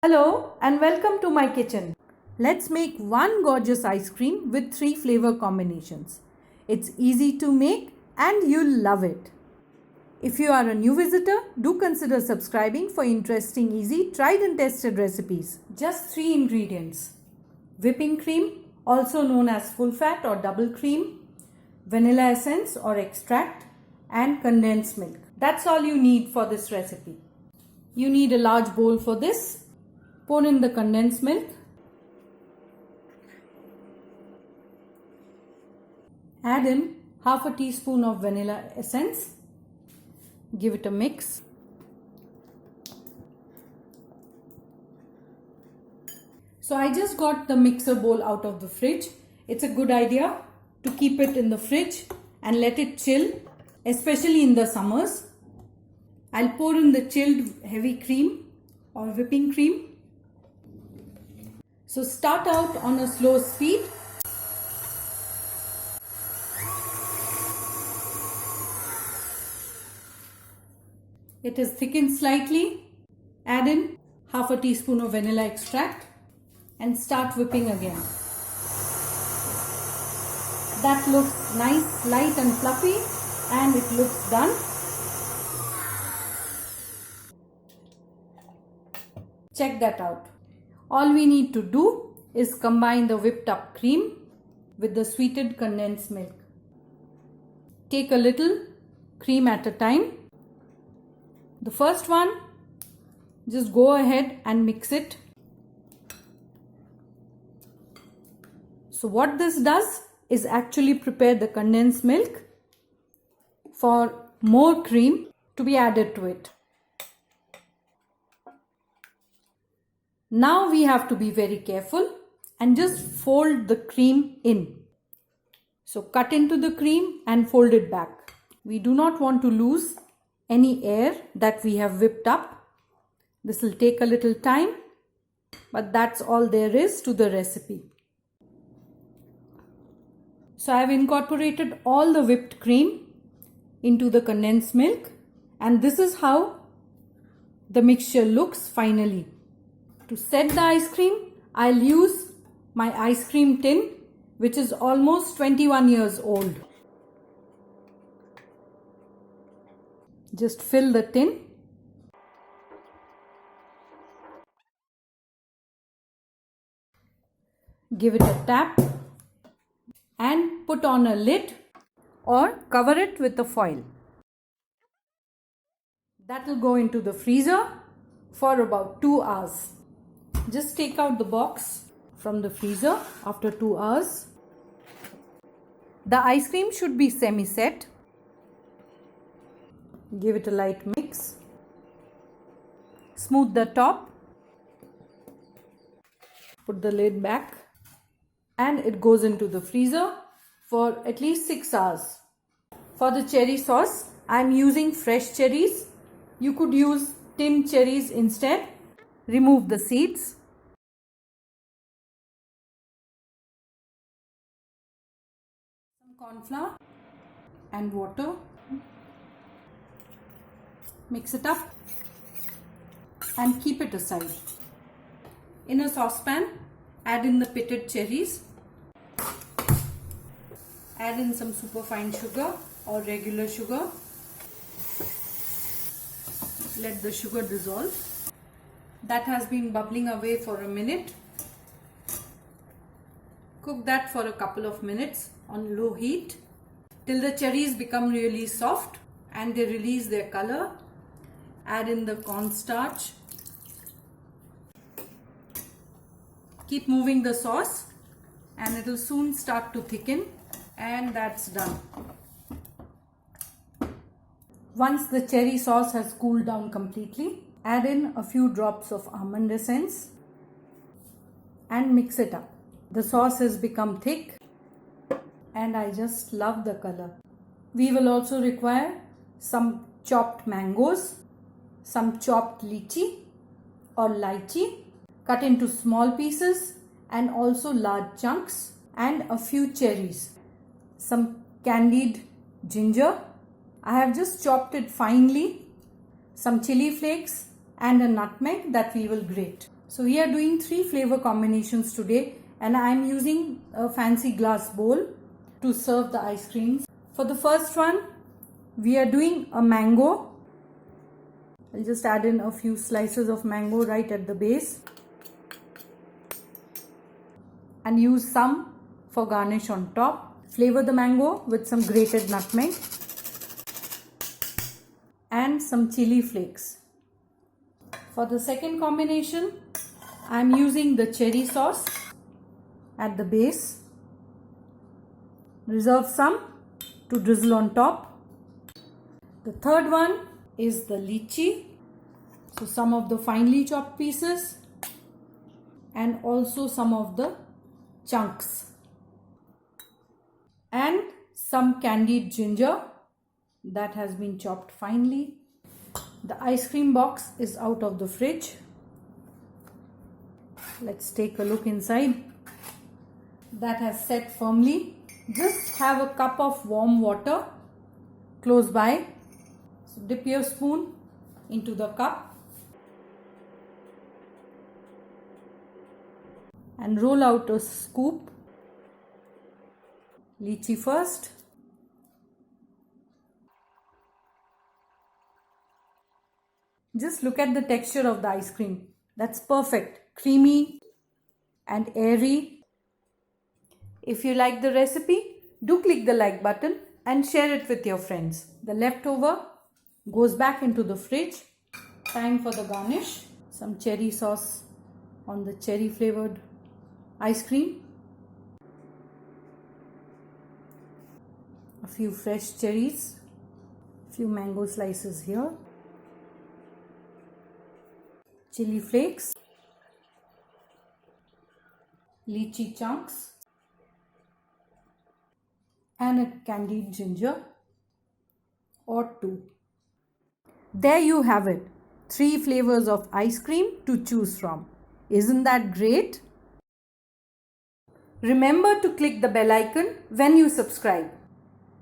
Hello and welcome to my kitchen. Let's make one gorgeous ice cream with 3 flavor combinations. It's easy to make and you'll love it. If you are a new visitor, do consider subscribing for interesting, easy, tried and tested recipes. Just 3 ingredients. Whipping cream, also known as full fat or double cream, vanilla essence or extract, and condensed milk. That's all you need for this recipe. You need a large bowl for this. Pour in the condensed milk. Add in half a teaspoon of vanilla essence. Give it a mix. So I just got the mixer bowl out of the fridge. It's a good idea to keep it in the fridge and let it chill, especially in the summers. I'll pour in the chilled heavy cream or whipping cream. So start out on a slow speed. It is thickened slightly. Add in half a teaspoon of vanilla extract and start whipping again. That looks nice, light and fluffy, and it looks done. Check that out. All we need to do is combine the whipped up cream with the sweetened condensed milk. Take a little cream at a time. The first one, just go ahead and mix it. So what this does is actually prepare the condensed milk for more cream to be added to it. Now we have to be very careful and just fold the cream in. So cut into the cream and fold it back. We do not want to lose any air that we have whipped up. This will take a little time, but that's all there is to the recipe. So I have incorporated all the whipped cream into the condensed milk, and this is how the mixture looks finally. To set the ice cream, I'll use my ice cream tin, which is almost 21 years old. Just fill the tin. Give it a tap and put on a lid or cover it with a foil. That will go into the freezer for about 2 hours. Just take out the box from the freezer after 2 hours. The ice cream should be semi-set. Give it a light mix. Smooth the top. Put the lid back. And it goes into the freezer for at least 6 hours. For the cherry sauce, I am using fresh cherries. You could use tinned cherries instead. Remove the seeds. Some corn flour and water. Mix it up and keep it aside. In a saucepan, add in the pitted cherries. Add in some superfine sugar or regular sugar. Let the sugar dissolve. That has been bubbling away for a minute. Cook that for a couple of minutes on low heat till the cherries become really soft and they release their color. Add in the cornstarch. Keep moving the sauce and it will soon start to thicken, and that's done. Once the cherry sauce has cooled down completely, add in a few drops of almond essence and mix it up. The sauce has become thick and I just love the color. We will also require some chopped mangoes, some chopped lychee or lychee cut into small pieces and also large chunks, and a few cherries, some candied ginger. I have just chopped it finely, some chili flakes and a nutmeg that we will grate. So we are doing 3 flavor combinations today, and I am using a fancy glass bowl to serve the ice creams. For the first one, we are doing a mango. I'll just add in a few slices of mango right at the base and use some for garnish on top. Flavor the mango with some grated nutmeg and some chili flakes. For the second combination, I am using the cherry sauce at the base. Reserve some to drizzle on top. The third one is the lychee. So some of the finely chopped pieces and also some of the chunks. And some candied ginger that has been chopped finely. The ice cream box is out of the fridge. Let's take a look inside. That has set firmly. Just have a cup of warm water close by. So dip your spoon into the cup and roll out a scoop. Lychee first. Just look at the texture of the ice cream. That's perfect. Creamy and airy. If you like the recipe, do click the like button and share it with your friends. The leftover goes back into the fridge. Time for the garnish. Some cherry sauce on the cherry flavored ice cream. A few fresh cherries, few mango slices here, chili flakes, lychee chunks, and a candied ginger or 2. There you have it, 3 flavors of ice cream to choose from. Isn't that great? Remember to click the bell icon when you subscribe.